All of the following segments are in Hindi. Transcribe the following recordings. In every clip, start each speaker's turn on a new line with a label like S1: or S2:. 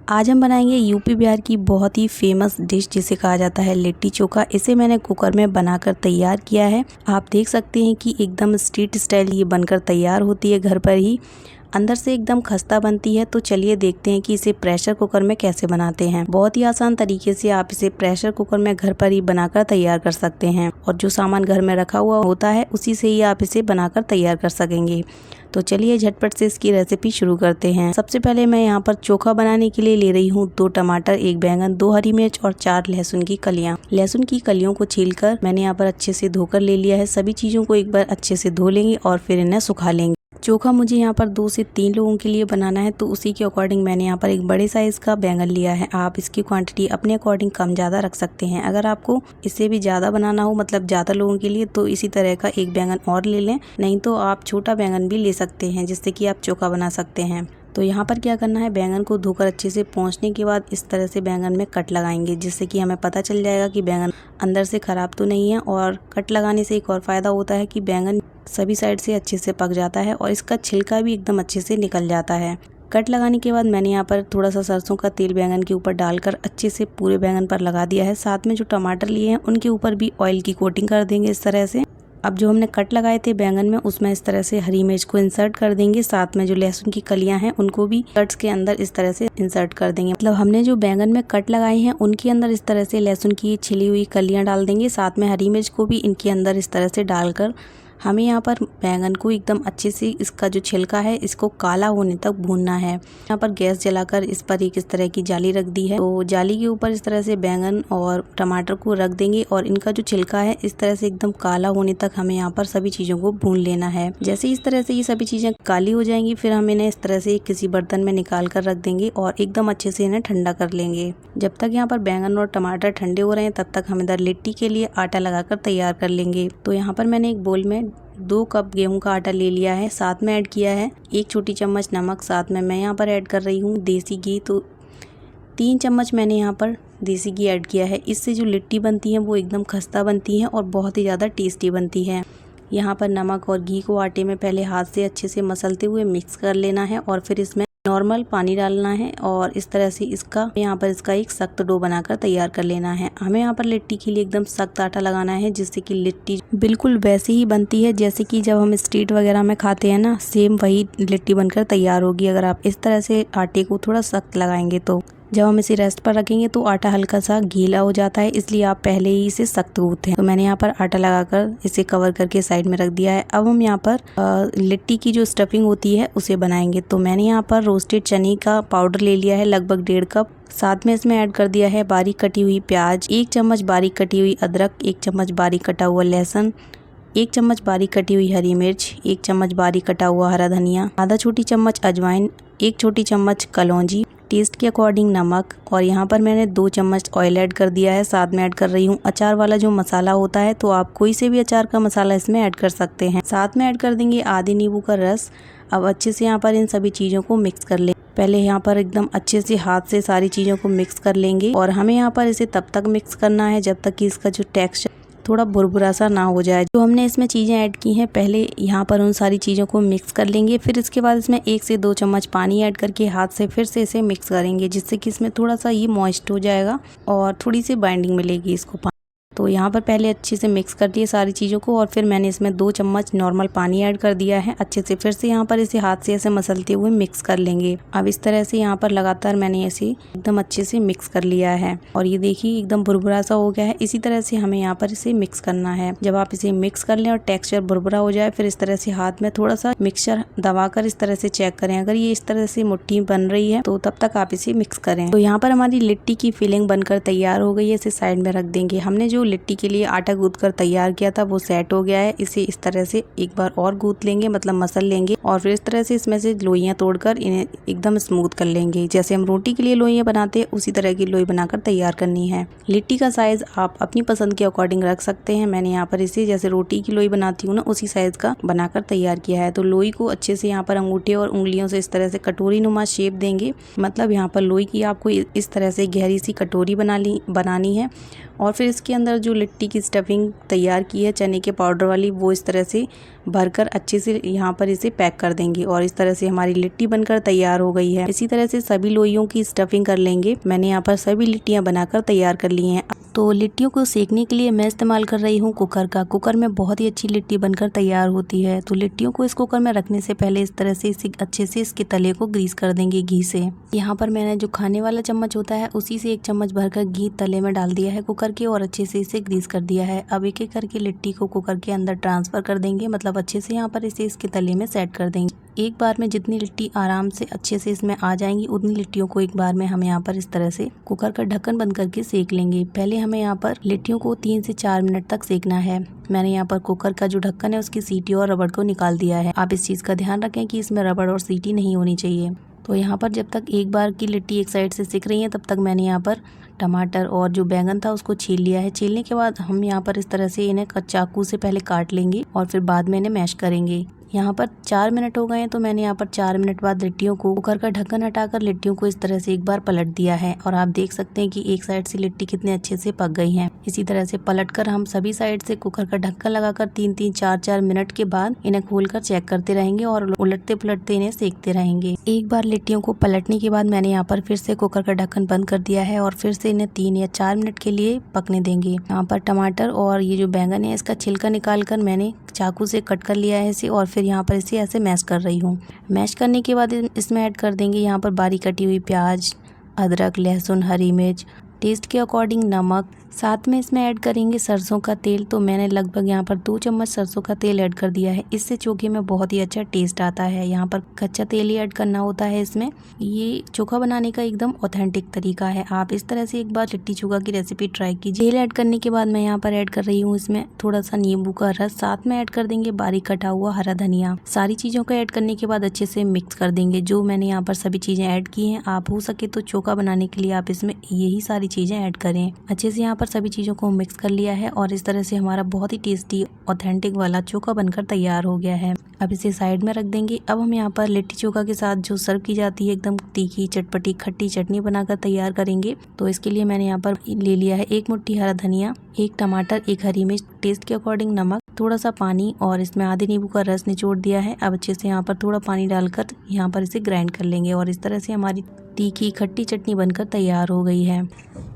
S1: आज हम बनाएंगे यूपी बिहार की बहुत ही फेमस डिश जिसे कहा जाता है लिट्टी चोखा। इसे मैंने कुकर में बनाकर तैयार किया है। आप देख सकते हैं कि एकदम स्ट्रीट स्टाइल ये बनकर तैयार होती है, घर पर ही अंदर से एकदम खस्ता बनती है। तो चलिए देखते हैं कि इसे प्रेशर कुकर में कैसे बनाते हैं। बहुत ही आसान तरीके से आप इसे प्रेशर कुकर में घर पर ही बनाकर तैयार कर सकते हैं और जो सामान घर में रखा हुआ होता है उसी से ही आप इसे बनाकर तैयार कर सकेंगे। तो चलिए झटपट से इसकी रेसिपी शुरू करते हैं। सबसे पहले मैं यहाँ पर चोखा बनाने के लिए ले रही हूँ 2 टमाटर, 1 बैंगन, 2 हरी मिर्च और 4 लहसुन की कलियाँ। लहसुन की कलियों को छीलकर मैंने यहाँ पर अच्छे से धोकर ले लिया है। सभी चीज़ों को एक बार अच्छे से धो लेंगे और फिर इन्हें सुखा लेंगे। चोखा मुझे यहाँ पर 2 से 3 लोगों के लिए बनाना है, तो उसी के अकॉर्डिंग मैंने यहाँ पर एक बड़े साइज़ का बैंगन लिया है। आप इसकी क्वांटिटी अपने अकॉर्डिंग कम ज़्यादा रख सकते हैं। अगर आपको इससे भी ज़्यादा बनाना हो, मतलब ज़्यादा लोगों के लिए, तो इसी तरह का एक बैंगन और ले लें। नहीं तो आप छोटा बैंगन भी ले सकते हैं जिससे कि आप चोखा बना सकते हैं। तो यहाँ पर क्या करना है, बैंगन को धोकर अच्छे से पोंछने के बाद इस तरह से बैंगन में कट लगाएंगे, जिससे कि हमें पता चल जाएगा कि बैंगन अंदर से ख़राब तो नहीं है। और कट लगाने से एक और फ़ायदा होता है कि बैंगन सभी साइड से अच्छे से पक जाता है और इसका छिलका भी एकदम अच्छे से निकल जाता है। कट लगाने के बाद मैंने यहाँ पर थोड़ा सा सरसों का तेल बैंगन के ऊपर डालकर अच्छे से पूरे बैंगन पर लगा दिया है। साथ में जो टमाटर लिए हैं उनके ऊपर भी ऑयल की कोटिंग कर देंगे इस तरह से। अब जो हमने कट लगाए थे बैंगन में, उसमें इस तरह से हरी मिर्च को इंसर्ट कर देंगे। साथ में जो लहसुन की कलियां हैं उनको भी कट्स के अंदर इस तरह से इंसर्ट कर देंगे। मतलब हमने जो बैंगन में कट लगाए हैं उनके अंदर इस तरह से लहसुन की छिली हुई कलियां डाल देंगे। साथ में हरी मिर्च को भी इनके अंदर इस तरह से डालकर हमें यहाँ पर बैंगन को एकदम अच्छे से, इसका जो छिलका है इसको काला होने तक भूनना है। यहाँ पर गैस जलाकर इस पर एक इस तरह की जाली रख दी है। तो जाली के ऊपर इस तरह से बैंगन और टमाटर को रख देंगे और इनका जो छिलका है इस तरह से एकदम काला होने तक हमें यहाँ पर सभी चीज़ों को भून लेना है। जैसे इस तरह से ये सभी चीज़ें काली हो जाएंगी, फिर हम इन्हें इस तरह से किसी बर्तन में निकाल कर रख देंगे और एकदम अच्छे से इन्हें ठंडा कर लेंगे। जब तक यहाँ पर बैंगन और टमाटर ठंडे हो रहे हैं तब तक हम इधर लिट्टी के लिए आटा लगाकर तैयार कर लेंगे। तो यहाँ पर मैंने एक बोल में 2 कप गेहूं का आटा ले लिया है। साथ में ऐड किया है 1 छोटी चम्मच नमक। साथ में मैं यहाँ पर ऐड कर रही हूँ देसी घी। तो 3 चम्मच मैंने यहाँ पर देसी घी ऐड किया है। इससे जो लिट्टी बनती है वो एकदम खस्ता बनती है और बहुत ही ज़्यादा टेस्टी बनती है। यहाँ पर नमक और घी को आटे में पहले हाथ से अच्छे से मसलते हुए मिक्स कर लेना है और फिर इसमें नॉर्मल पानी डालना है और इस तरह से यहाँ पर इसका एक सख्त डो बनाकर तैयार कर लेना है। हमें यहाँ पर लिट्टी के लिए एकदम सख्त आटा लगाना है, जिससे कि लिट्टी बिल्कुल वैसे ही बनती है जैसे कि जब हम स्ट्रीट वगैरह में खाते हैं ना, सेम वही लिट्टी बनकर तैयार होगी अगर आप इस तरह से आटे को थोड़ा सख्त लगाएंगे। तो जब हम इसे रेस्ट पर रखेंगे तो आटा हल्का सा गीला हो जाता है, इसलिए आप पहले ही इसे सख्त गूंथें। तो मैंने यहाँ पर आटा लगाकर इसे कवर करके साइड में रख दिया है। अब हम यहाँ पर लिट्टी की जो स्टफिंग होती है उसे बनाएंगे। तो मैंने यहाँ पर रोस्टेड चने का पाउडर ले लिया है, लगभग 1.5 कप। साथ में इसमें ऐड कर दिया है बारीक कटी हुई प्याज, 1 चम्मच बारीक कटी हुई अदरक, 1 चम्मच बारीक कटा हुआ लहसुन, 1 चम्मच बारीक कटी हुई हरी मिर्च, 1 चम्मच बारीक कटा हुआ हरा धनिया, आधा छोटी चम्मच अजवाइन, 1 छोटी चम्मच कलौंजी, टेस्ट के अकॉर्डिंग नमक और यहाँ पर मैंने 2 चम्मच ऑयल ऐड कर दिया है। साथ में ऐड कर रही हूँ अचार वाला जो मसाला होता है, तो आप कोई से भी अचार का मसाला इसमें ऐड कर सकते हैं। साथ में ऐड कर देंगे आधे नींबू का रस। अब अच्छे से यहाँ पर इन सभी चीज़ों को मिक्स कर ले। पहले यहाँ पर एकदम अच्छे से हाथ से सारी चीज़ों को मिक्स कर लेंगे और हमें यहाँ पर इसे तब तक मिक्स करना है जब तक कि इसका जो टेक्सचर थोड़ा भुरभुरा सा ना हो जाए। जो हमने इसमें चीज़ें ऐड की हैं पहले यहाँ पर उन सारी चीज़ों को मिक्स कर लेंगे। फिर इसके बाद इसमें 1 से 2 चम्मच पानी ऐड करके हाथ से फिर से इसे मिक्स करेंगे, जिससे कि इसमें थोड़ा सा ये मॉइस्ट हो जाएगा और थोड़ी सी बाइंडिंग मिलेगी इसको। तो यहाँ पर पहले अच्छे से मिक्स कर दिए सारी चीज़ों को और फिर मैंने इसमें 2 चम्मच नॉर्मल पानी ऐड कर दिया है। अच्छे से फिर से यहाँ पर इसे हाथ से ऐसे मसलते हुए मिक्स कर लेंगे। अब इस तरह से यहाँ पर लगातार मैंने ऐसे एकदम अच्छे से मिक्स कर लिया है और ये देखिए एकदम भुरभुरा सा हो गया है। इसी तरह से हमें यहाँ पर इसे मिक्स करना है। जब आप इसे मिक्स कर लें और टेक्सचर भुरभुरा हो जाए, फिर इस तरह से हाथ में थोड़ा सा मिक्सचर दबाकर इस तरह से चेक करें। अगर ये इस तरह से मुट्ठी बन रही है तो तब तक आप इसे मिक्स करें। तो यहाँ पर हमारी लिट्टी की फिलिंग बनकर तैयार हो गई है। इसे साइड में रख देंगे। हमने जो लिट्टी के लिए आटा गूंथ कर तैयार किया था वो सेट हो गया है। इसे इस तरह से एक बार और गूंथ लेंगे, मतलब मसल लेंगे और फिर इस तरह से इसमें से लोइयां तोड़कर इन्हें एकदम स्मूथ कर लेंगे। जैसे हम रोटी के लिए लोइयां बनाते हैं उसी तरह की लोई बनाकर तैयार करनी है। लिट्टी का साइज आप अपनी पसंद के अकॉर्डिंग रख सकते हैं। मैंने यहाँ पर इसे जैसे रोटी की लोई बनाती हूँ ना, उसी साइज का बनाकर तैयार किया है। तो लोई को अच्छे से यहाँ पर अंगूठे और उंगलियों से इस तरह से कटोरी नुमा शेप देंगे। मतलब यहाँ पर लोई की आपको इस तरह से गहरी सी कटोरी बनानी है और फिर इसके अंदर पर जो लिट्टी की स्टफिंग तैयार की है चने के पाउडर वाली, वो इस तरह से भरकर अच्छे से यहाँ पर इसे पैक कर देंगे और इस तरह से हमारी लिट्टी बनकर तैयार हो गई है। इसी तरह से सभी लोइयों की स्टफिंग कर लेंगे। मैंने यहाँ पर सभी लिट्टियाँ बनाकर तैयार कर ली हैं। तो लिट्टियों को सेकने के लिए मैं इस्तेमाल कर रही हूँ कुकर का। कुकर में बहुत ही अच्छी लिट्टी बनकर तैयार होती है। तो लिट्टियों को इस कुकर में रखने से पहले इस तरह से इसे अच्छे से इसके तले को ग्रीस कर देंगे घी से। यहाँ पर मैंने जो खाने वाला चम्मच होता है उसी से 1 चम्मच भरकर घी तले में डाल दिया है कुकर के और अच्छे से इसे ग्रीस कर दिया है। अब एक एक करके लिट्टी को कुकर के अंदर ट्रांसफर कर देंगे, मतलब अच्छे से यहाँ पर इसे इसके तले में सेट कर देंगे। एक बार में जितनी लिट्टी आराम से अच्छे से इसमें आ जाएंगी उतनी लिट्टियों को एक बार में हम यहाँ पर इस तरह से कुकर का ढक्कन बंद करके सेक लेंगे। पहले हमें यहाँ पर लिट्टियों को 3 से 4 मिनट तक सेकना है। मैंने यहाँ पर कुकर का जो ढक्कन है उसकी सीटी और रबड़ को निकाल दिया है। आप इस चीज़ का ध्यान रखें कि इसमें रबड़ और सीटी नहीं होनी चाहिए। तो यहाँ पर जब तक एक बार की लिट्टी एक साइड से सिक रही है तब तक मैंने यहाँ पर टमाटर और जो बैंगन था उसको छील लिया है। छीलने के बाद हम यहाँ पर इस तरह से इन्हें चाकू से पहले काट लेंगे और फिर बाद में इन्हें मैश करेंगे। यहाँ पर 4 मिनट हो गए हैं तो मैंने यहाँ पर 4 मिनट बाद लिट्टियों को कुकर का ढक्कन हटाकर लिट्टियों को इस तरह से एक बार पलट दिया है और आप देख सकते हैं कि एक साइड से लिट्टी कितने अच्छे से पक गई हैं। इसी तरह से पलटकर हम सभी साइड से कुकर का ढक्कन लगाकर 3-3, 4-4 मिनट के बाद इन्हें खोलकर चेक करते रहेंगे और उलटते पलटते इन्हें सेकते रहेंगे। एक बार लिट्टियों को पलटने के बाद मैंने यहाँ पर फिर से कुकर का ढक्कन बंद कर दिया है और फिर से इन्हें 3 या 4 मिनट के लिए पकने देंगे। यहाँ पर टमाटर और ये जो बैंगन है इसका छिलका निकाल कर मैंने चाकू से कट कर लिया है इसे और फिर यहाँ पर इसे ऐसे मैश कर रही हूँ। मैश करने के बाद इसमें ऐड कर देंगे यहाँ पर बारीक कटी हुई प्याज, अदरक, लहसुन, हरी मिर्च, टेस्ट के अकॉर्डिंग नमक, साथ में इसमें ऐड करेंगे सरसों का तेल। तो मैंने लगभग यहाँ पर 2 चम्मच सरसों का तेल ऐड कर दिया है। इससे चोखे में बहुत ही अच्छा टेस्ट आता है। यहाँ पर कच्चा तेल ही ऐड करना होता है इसमें। ये चोखा बनाने का एकदम ऑथेंटिक तरीका है। आप इस तरह से एक बार लिट्टी चोखा की रेसिपी ट्राई कीजिए। तेल ऐड करने के बाद मैं यहाँ पर ऐड कर रही हूँ इसमें थोड़ा सा नींबू का रस, साथ में ऐड कर देंगे बारीक कटा हुआ हरा धनिया। सारी चीज़ों को ऐड करने के बाद अच्छे से मिक्स कर देंगे। जो मैंने यहाँ पर सभी चीज़ें ऐड की हैं, आप हो सके तो चोखा बनाने के लिए आप इसमें यही सारी चीज़ें ऐड करें। अच्छे से यहाँ पर सभी चीज़ों को मिक्स कर लिया है और इस तरह से हमारा बहुत ही टेस्टी ऑथेंटिक वाला चोखा बनकर तैयार हो गया है। अब इसे साइड में रख देंगे। अब हम यहाँ पर लिट्टी चोखा के साथ जो सर्व की जाती है एकदम तीखी चटपटी खट्टी चटनी बनाकर तैयार करेंगे। तो इसके लिए मैंने यहाँ पर ले लिया है 1 मुट्ठी हरा धनिया, 1 टमाटर, 1 हरी मिर्च, टेस्ट के अकॉर्डिंग नमक, थोड़ा सा पानी और इसमें आधे नींबू का रस निचोड़ दिया है। अब अच्छे से यहाँ पर थोड़ा पानी डालकर यहाँ पर इसे ग्राइंड कर लेंगे और इस तरह से हमारी तीखी खट्टी चटनी बनकर तैयार हो गई है।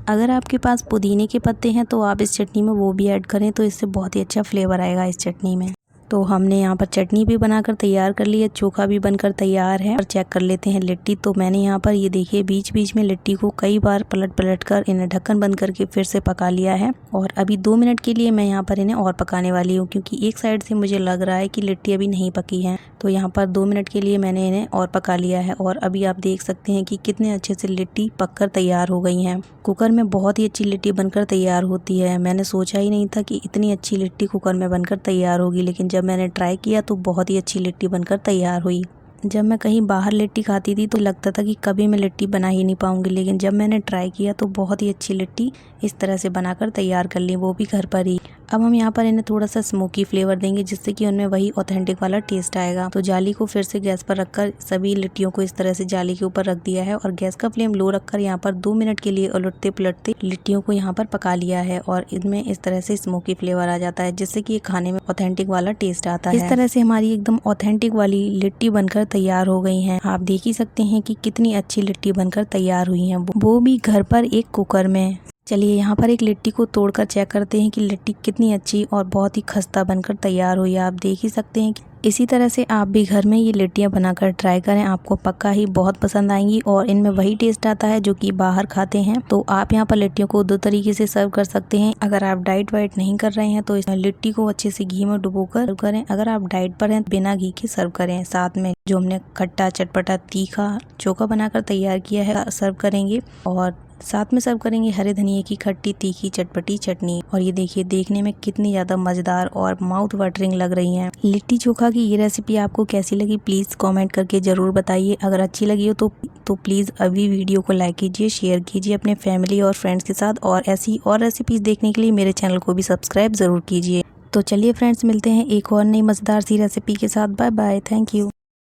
S1: अगर आपके पास पुदीने के पत्ते हैं तो आप इस चटनी में वो भी ऐड करें तो इससे बहुत ही अच्छा फ्लेवर आएगा इस चटनी में। तो हमने यहाँ पर चटनी भी बनाकर तैयार कर ली है, चोखा भी बनकर तैयार है। और चेक कर लेते हैं लिट्टी। तो मैंने यहाँ पर ये देखिए बीच बीच में लिट्टी को कई बार पलट कर इन्हें ढक्कन बंद करके फिर से पका लिया है और अभी 2 मिनट के लिए मैं यहाँ पर इन्हें और पकाने वाली हूँ, क्योंकि एक साइड से मुझे लग रहा है कि लिट्टी अभी नहीं पकी है। तो यहाँ पर 2 मिनट के लिए मैंने इन्हें और पका लिया है और अभी आप देख सकते हैं कि कितने अच्छे से लिट्टी पककर तैयार हो गई हैं। कुकर में बहुत ही अच्छी लिट्टी बनकर तैयार होती है। मैंने सोचा ही नहीं था कि इतनी अच्छी लिट्टी कुकर में बनकर तैयार होगी, लेकिन जब मैंने ट्राई किया तो बहुत ही अच्छी लिट्टी बनकर तैयार हुई। जब मैं कहीं बाहर लिट्टी खाती थी तो लगता था कि कभी मैं लिट्टी बना ही नहीं पाऊंगी, लेकिन जब मैंने ट्राई किया तो बहुत ही अच्छी लिट्टी इस तरह से बनाकर तैयार कर ली, वो भी घर पर ही। अब हम यहाँ पर इन्हें थोड़ा सा स्मोकी फ्लेवर देंगे जिससे कि उनमें वही ऑथेंटिक वाला टेस्ट आएगा। तो जाली को फिर से गैस पर रखकर सभी लिट्टियों को इस तरह से जाली के ऊपर रख दिया है और गैस का फ्लेम लो रखकर यहाँ पर 2 मिनट के लिए उलटते पलटते लिट्टियों को यहाँ पर पका लिया है और इनमें इस तरह से स्मोकी फ्लेवर आ जाता है जिससे कि ये खाने में ऑथेंटिक वाला टेस्ट आता है। इस तरह से हमारी एकदम ऑथेंटिक वाली लिट्टी बनकर तैयार हो गई है। आप देख ही सकते हैं कि कितनी अच्छी लिट्टी बनकर तैयार हुई है, वो भी घर पर एक कुकर में। चलिए यहाँ पर एक लिट्टी को तोड़कर चेक करते हैं कि लिट्टी कितनी अच्छी और बहुत ही खस्ता बनकर तैयार हुई है। आप देख ही सकते हैं कि इसी तरह से आप भी घर में ये लिट्टियाँ बनाकर ट्राई करें, आपको पक्का ही बहुत पसंद आएंगी और इनमें वही टेस्ट आता है जो कि बाहर खाते हैं। तो आप यहाँ पर लिट्टियों को 2 तरीके से सर्व कर सकते हैं। अगर आप डाइट वाइट नहीं कर रहे हैं तो इस लिट्टी को अच्छे से घी में डुबोकर सर्व करें। अगर आप डाइट पर हैं बिना घी के सर्व करें। साथ में जो हमने खट्टा चटपटा तीखा चोखा बनाकर तैयार किया है सर्व करेंगे और साथ में सर्व करेंगे हरे धनिए की खट्टी तीखी चटपटी चटनी। और ये देखिए देखने में कितनी ज़्यादा मज़ेदार और माउथ वाटरिंग लग रही हैं। लिट्टी चोखा की ये रेसिपी आपको कैसी लगी प्लीज़ कमेंट करके ज़रूर बताइए। अगर अच्छी लगी हो तो प्लीज़ अभी वीडियो को लाइक कीजिए, शेयर कीजिए अपने फैमिली और फ्रेंड्स के साथ और ऐसी और रेसिपीज़ देखने के लिए मेरे चैनल को भी सब्सक्राइब ज़रूर कीजिए। तो चलिए फ्रेंड्स मिलते हैं एक और नई मज़ेदार सी रेसिपी के साथ। Bye bye, thank you.